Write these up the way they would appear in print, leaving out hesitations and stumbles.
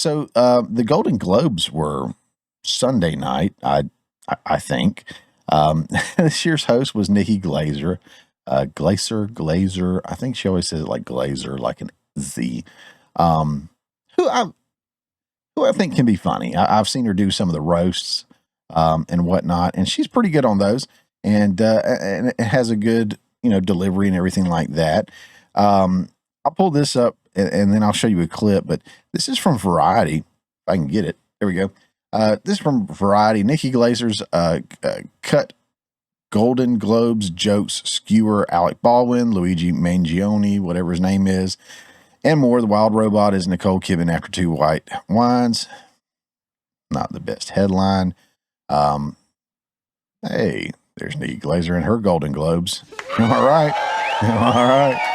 The Golden Globes were Sunday night, I think. This year's host was Nikki Glazer. Glazer. I think she always says it like Glazer, like an Z. Um, who I think can be funny. I've seen her do some of the roasts and whatnot, and she's pretty good on those, and it has a good delivery and everything like that. I'll pull this up and then I'll show you a clip, but this is from Variety. If I can get it. There we go. This is from Variety. Nikki Glazer's cut Golden Globes jokes skewer Alec Baldwin, Luigi Mangione, whatever his name is, and more. The wild robot is Nicole Kidman after 2 white wines. Not the best headline. Hey, there's Nikki Glazer and her Golden Globes. All right. All right.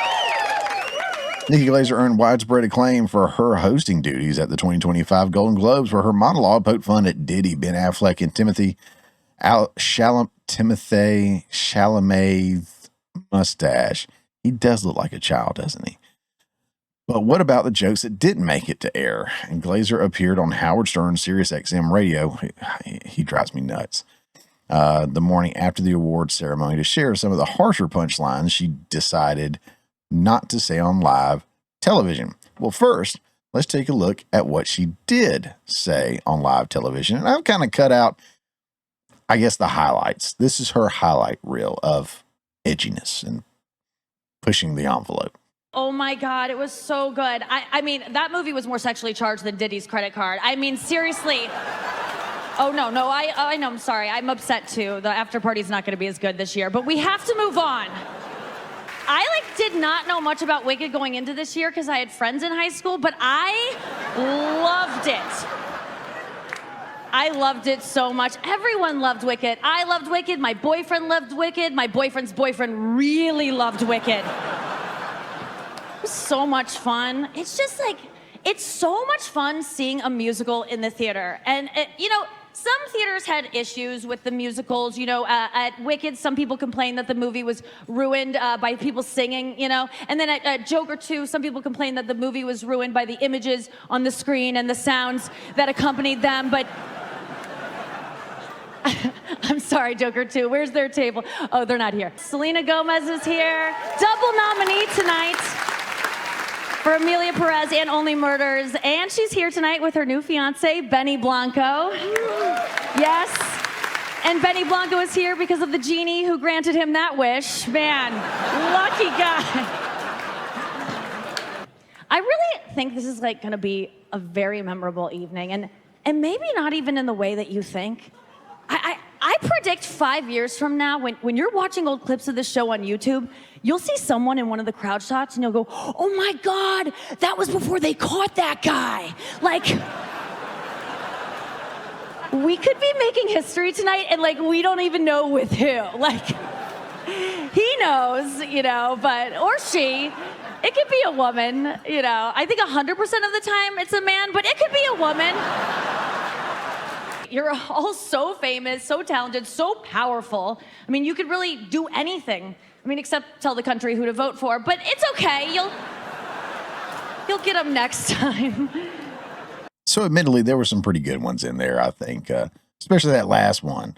Nikki Glazer earned widespread acclaim for her hosting duties at the 2025 Golden Globes, where her monologue poked fun at Diddy, Ben Affleck, and Timothy Chalamet's mustache. He does look like a child, doesn't he? But what about the jokes that didn't make it to air? And Glazer appeared on Howard Stern's Sirius XM radio. He drives me nuts. The morning after the awards ceremony to share some of the harsher punchlines she decided not to say on live television. Well, first, let's take a look at what she did say on live television. And I've kind of cut out, I guess, the highlights. This is her highlight reel of edginess and pushing the envelope. Oh my God, it was so good. I mean, that movie was more sexually charged than Diddy's credit card. I mean, seriously. Oh, no, I know, I'm sorry. I'm upset too. The after party's not going to be as good this year, but we have to move on. I did not know much about Wicked going into this year because I had friends in high school, but I loved it. I loved it so much. Everyone loved Wicked. I loved Wicked. My boyfriend loved Wicked. My boyfriend's boyfriend really loved Wicked. It was so much fun. It's just it's so much fun seeing a musical in the theater. And, some theaters had issues with the musicals. At Wicked, some people complained that the movie was ruined by people singing, And then at Joker 2, some people complained that the movie was ruined by the images on the screen and the sounds that accompanied them. But I'm sorry, Joker 2. Where's their table? Oh, they're not here. Selena Gomez is here. Double nominee tonight for Amelia Perez and Only Murders. And she's here tonight with her new fiance, Benny Blanco. Yes. And Benny Blanco is here because of the genie who granted him that wish. Man, lucky guy. I really think this is going to be a very memorable evening, and maybe not even in the way that you think. I predict 5 years from now, when you're watching old clips of this show on YouTube, you'll see someone in one of the crowd shots and you'll go, oh my God, that was before they caught that guy. We could be making history tonight and we don't even know with who. He knows, or she. It could be a woman, I think 100% of the time it's a man, but it could be a woman. You're all so famous, so talented, so powerful. I mean, you could really do anything. Except tell the country who to vote for, but it's okay. You'll get them next time. So admittedly, there were some pretty good ones in there, I think, especially that last one,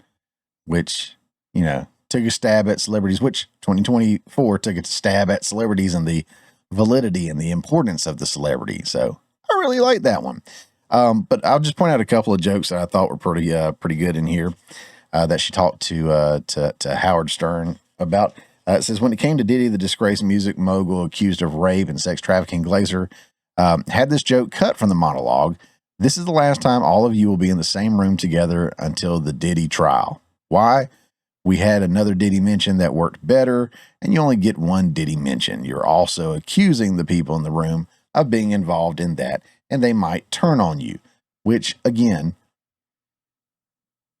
which, took a stab at celebrities, which 2024 took a stab at celebrities and the validity and the importance of the celebrity. So I really like that one. But I'll just point out a couple of jokes that I thought were pretty good in here that she talked to Howard Stern about. It says, when it came to Diddy, the disgraced music mogul accused of rape and sex trafficking, Glazer had this joke cut from the monologue. This is the last time all of you will be in the same room together until the Diddy trial. Why? We had another Diddy mention that worked better, and you only get one Diddy mention. You're also accusing the people in the room of being involved in that, and they might turn on you, which, again,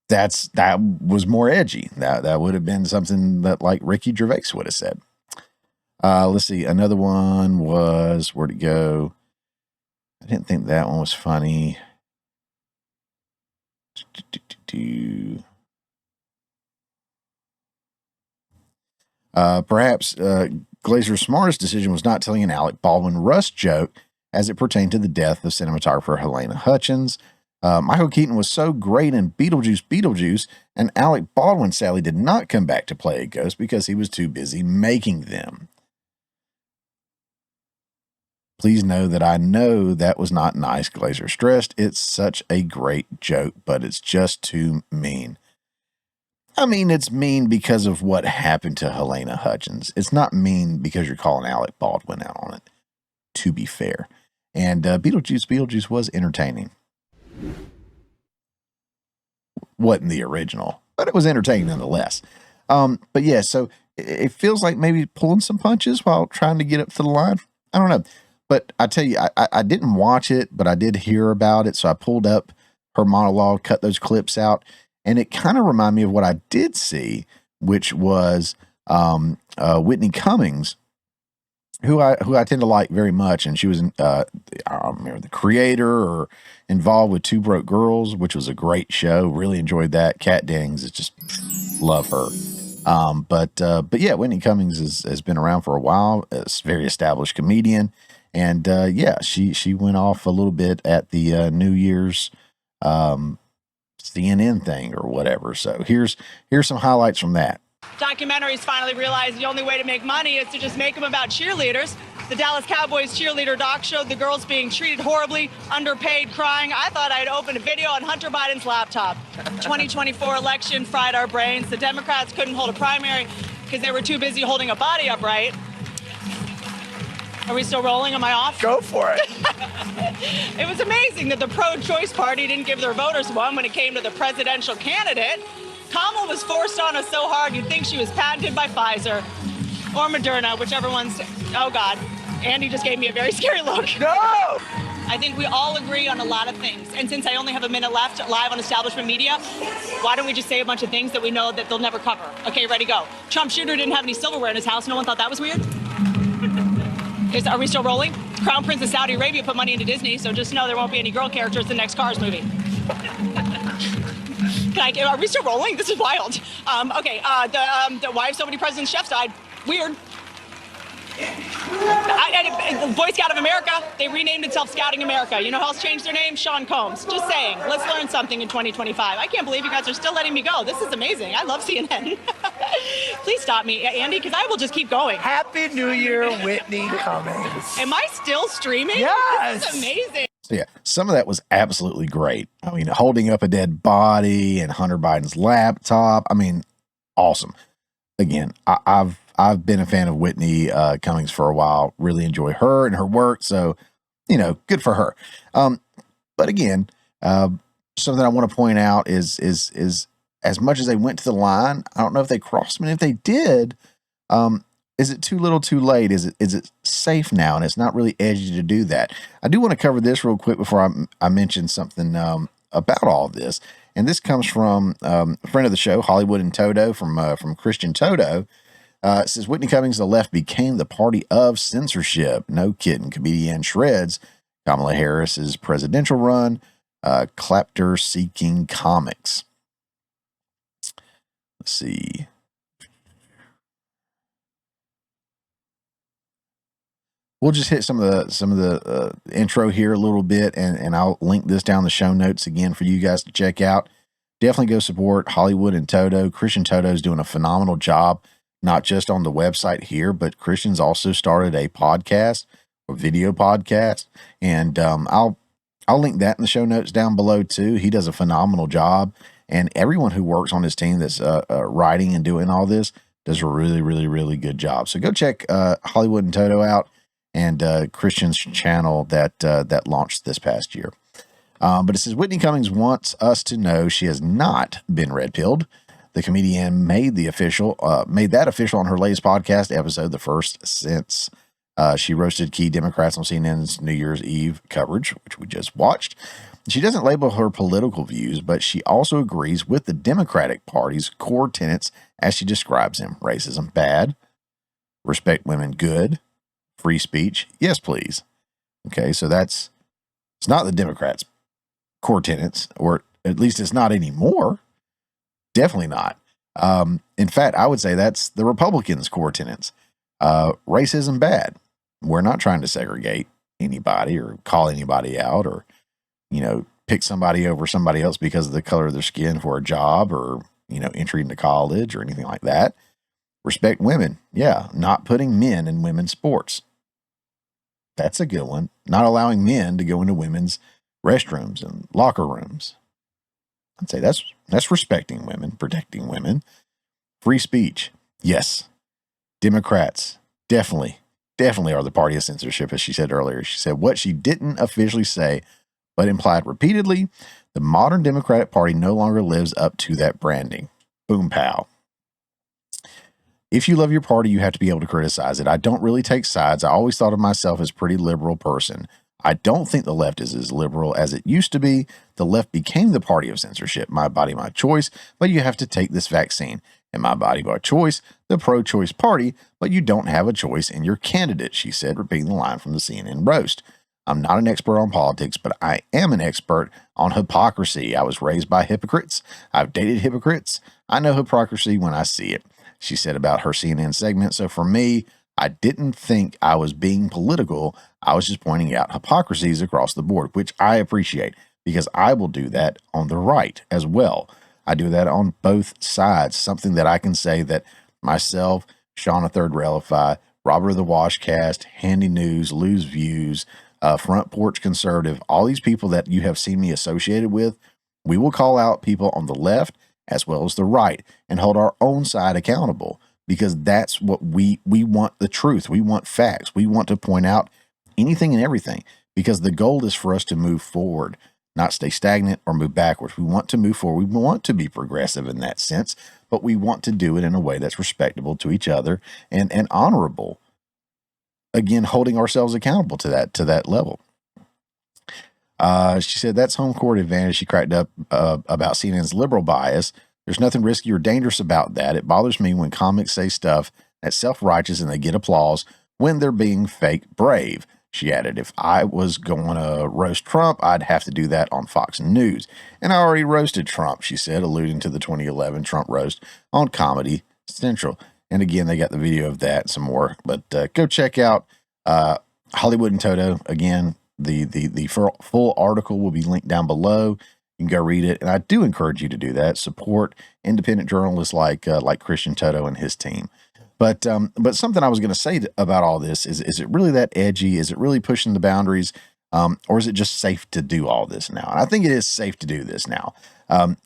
that was more edgy. That would have been something that Ricky Gervais would have said. Let's see. Another one was, where'd it go? I didn't think that one was funny. Perhaps Glazer's smartest decision was not telling an Alec Baldwin Rust joke as it pertained to the death of cinematographer Helena Hutchins. Michael Keaton was so great in Beetlejuice, and Alec Baldwin sadly did not come back to play a ghost because he was too busy making them. Please know that I know that was not nice, Glazer stressed. It's such a great joke, but it's just too mean. I mean, it's mean because of what happened to Helena Hutchins. It's not mean because you're calling Alec Baldwin out on it, to be fair. And Beetlejuice was entertaining. Wasn't the original, but it was entertaining nonetheless. But yeah, so it feels like maybe pulling some punches while trying to get up to the line. I don't know. But I tell you, I didn't watch it, but I did hear about it. So I pulled up her monologue, cut those clips out. And it kind of reminded me of what I did see, which was Whitney Cummings, who I tend to like very much. And she was, I don't remember, the creator or involved with Two Broke Girls, which was a great show. Really enjoyed that. Kat Dennings, is just love her. But yeah, Whitney Cummings has been around for a while. It's a very established comedian. And yeah, she went off a little bit at the New Year's CNN thing or whatever. So here's some highlights from that. Documentaries finally realized the only way to make money is to just make them about cheerleaders. The Dallas Cowboys cheerleader doc showed the girls being treated horribly, underpaid, crying. I thought I'd open a video on Hunter Biden's laptop. 2024 election fried our brains. The Democrats couldn't hold a primary because they were too busy holding a body upright. Are we still rolling? Am I off? Go for it. It was amazing that the pro-choice party didn't give their voters one when it came to the presidential candidate. Kamala was forced on us so hard you'd think she was patented by Pfizer or Moderna, whichever one's. Oh, God. Andy just gave me a very scary look. No! I think we all agree on a lot of things. And since I only have a minute left live on Establishment Media, why don't we just say a bunch of things that we know that they'll never cover? Okay, ready, go. Trump Jr. didn't have any silverware in his house. No one thought that was weird? Are we still rolling? Crown Prince of Saudi Arabia put money into Disney, so just know there won't be any girl characters in the next Cars movie. Are we still rolling? This is wild. The why have so many presidents' chefs died? Weird. Boy Scout of America, they renamed itself Scouting America. You know who else changed their name? Sean Combs. Just saying. Let's learn something in 2025. I can't believe you guys are still letting me go. This is amazing. I love CNN. Please stop me, Andy, because I will just keep going. Happy New Year, Whitney Cummings. Am I still streaming? Yes. This is amazing. So yeah, some of that was absolutely great. I mean, holding up a dead body and Hunter Biden's laptop. I mean, awesome. Again, I've been a fan of Whitney Cummings for a while. Really enjoy her and her work. So, good for her. But again, something I want to point out is as much as they went to the line, I don't know if they crossed them. And if they did, is it too little, too late? Is it safe now? And it's not really edgy to do that. I do want to cover this real quick before I mention something about all of this. And this comes from a friend of the show, Hollywood and Toto, from Christian Toto. It says, Whitney Cummings, the left became the party of censorship. No kidding. Comedian shreds Kamala Harris's presidential run, clapter-seeking comics. Let's see. We'll just hit some of the intro here a little bit, and I'll link this down in the show notes again for you guys to check out. Definitely go support Hollywood and Toto. Christian Toto is doing a phenomenal job, not just on the website here, but Christian's also started a podcast, a video podcast, and I'll link that in the show notes down below too. He does a phenomenal job, and everyone who works on his team that's writing and doing all this does a really, really, really good job. So go check Hollywood and Toto out, and Christian's channel that launched this past year. But it says, Whitney Cummings wants us to know she has not been red-pilled. The comedian made that official on her latest podcast episode, the first since she roasted key Democrats on CNN's New Year's Eve coverage, which we just watched. She doesn't label her political views, but she also agrees with the Democratic Party's core tenets as she describes them. Racism, bad. Respect women, good. Free speech, yes, please. Okay, so it's not the Democrats' core tenets, or at least it's not anymore. Definitely not. In fact, I would say that's the Republicans' core tenets. Racism, bad. We're not trying to segregate. anybody or call anybody out or, pick somebody over somebody else because of the color of their skin for a job or, entry into college or anything like that. Respect women. Yeah. Not putting men in women's sports. That's a good one. Not allowing men to go into women's restrooms and locker rooms. I'd say that's respecting women, protecting women. Free speech. Yes. Democrats definitely are the party of censorship, as she said earlier. She said what she didn't officially say, but implied repeatedly, the modern Democratic Party no longer lives up to that branding. Boom, pow. If you love your party, you have to be able to criticize it. I don't really take sides. I always thought of myself as a pretty liberal person. I don't think the left is as liberal as it used to be. The left became the party of censorship. My body, my choice, but you have to take this vaccine. And my body, my choice, the pro-choice party, but you don't have a choice in your candidate, she said, repeating the line from the CNN roast. I'm not an expert on politics, but I am an expert on hypocrisy. I was raised by hypocrites. I've dated hypocrites. I know hypocrisy when I see it, she said about her CNN segment. So for me, I didn't think I was being political. I was just pointing out hypocrisies across the board, which I appreciate because I will do that on the right as well. I do that on both sides, something that I can say that myself, Sean, a Third Relify, Robert of the Washcast, Handy News, Lose Views, Front Porch Conservative, all these people that you have seen me associated with, we will call out people on the left as well as the right and hold our own side accountable because that's what we want the truth. We want facts. We want to point out anything and everything because the goal is for us to move forward, not stay stagnant or move backwards. We want to move forward. We want to be progressive in that sense, but we want to do it in a way that's respectable to each other and honorable. Again, holding ourselves accountable to that level. She said that's home court advantage. She cracked up about CNN's liberal bias. There's nothing risky or dangerous about that. It bothers me when comics say stuff that's self-righteous and they get applause when they're being fake brave. She added, if I was going to roast Trump, I'd have to do that on Fox News. And I already roasted Trump, she said, alluding to the 2011 Trump roast on Comedy Central. And again, they got the video of that and some more. But go check out Hollywood and Toto. Again, the full article will be linked down below. You can go read it. And I do encourage you to do that. Support independent journalists like Christian Toto and his team. But something I was going to say about all this is it really that edgy? Is it really pushing the boundaries? Or is it just safe to do all this now? And I think it is safe to do this now.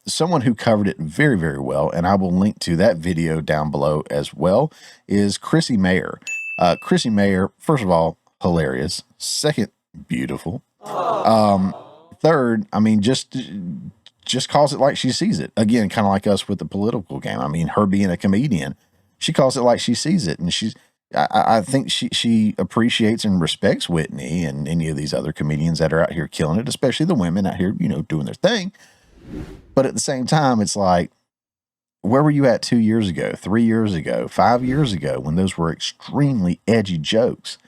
Someone who covered it very, very well, and I will link to that video down below as well, is Chrissy Mayer. Chrissy Mayer, first of all, hilarious. Second, beautiful. Third, I mean, just calls it like she sees it. Again, kind of like us with the political game. I mean, her being a comedian, she calls it like she sees it. And I think she appreciates and respects Whitney and any of these other comedians that are out here killing it, especially the women out here, doing their thing. But at the same time, it's like, where were you at 2 years ago, 3 years ago, 5 years ago, when those were extremely edgy jokes?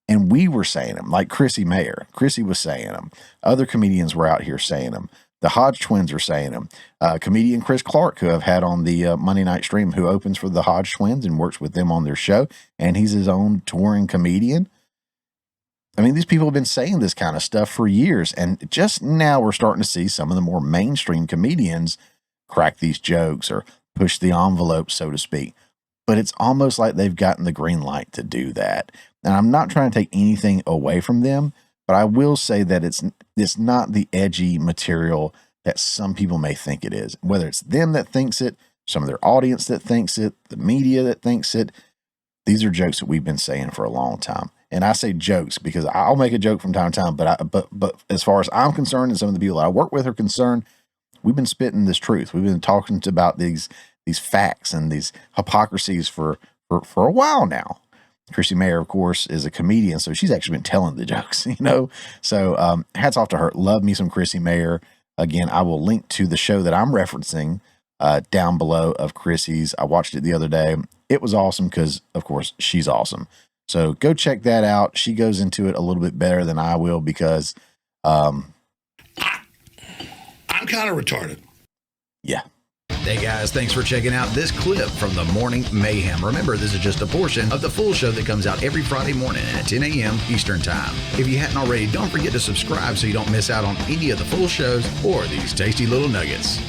And we were saying them, like Chrissy Mayer. Chrissy was saying them. Other comedians were out here saying them. The Hodge twins are saying them. Comedian Chris Clark, who I've had on the Monday night stream, who opens for the Hodge twins and works with them on their show. And he's his own touring comedian. I mean, these people have been saying this kind of stuff for years. And just now we're starting to see some of the more mainstream comedians crack these jokes or push the envelope, so to speak. But it's almost like they've gotten the green light to do that. And I'm not trying to take anything away from them, but I will say that it's not the edgy material that some people may think it is. Whether it's them that thinks it, some of their audience that thinks it, the media that thinks it, these are jokes that we've been saying for a long time. And I say jokes because I'll make a joke from time to time, but as far as I'm concerned and some of the people that I work with are concerned, we've been spitting this truth. We've been talking about these facts and these hypocrisies for a while now. Chrissy Mayer, of course, is a comedian, so she's actually been telling the jokes, So hats off to her. Love me some Chrissy Mayer. Again, I will link to the show that I'm referencing down below of Chrissy's. I watched it the other day. It was awesome because, of course, she's awesome. So go check that out. She goes into it a little bit better than I will because I'm kind of retarded. Yeah. Hey guys, thanks for checking out this clip from the Morning Mayhem. Remember, this is just a portion of the full show that comes out every Friday morning at 10 a.m. Eastern Time. If you hadn't already, don't forget to subscribe so you don't miss out on any of the full shows or these tasty little nuggets.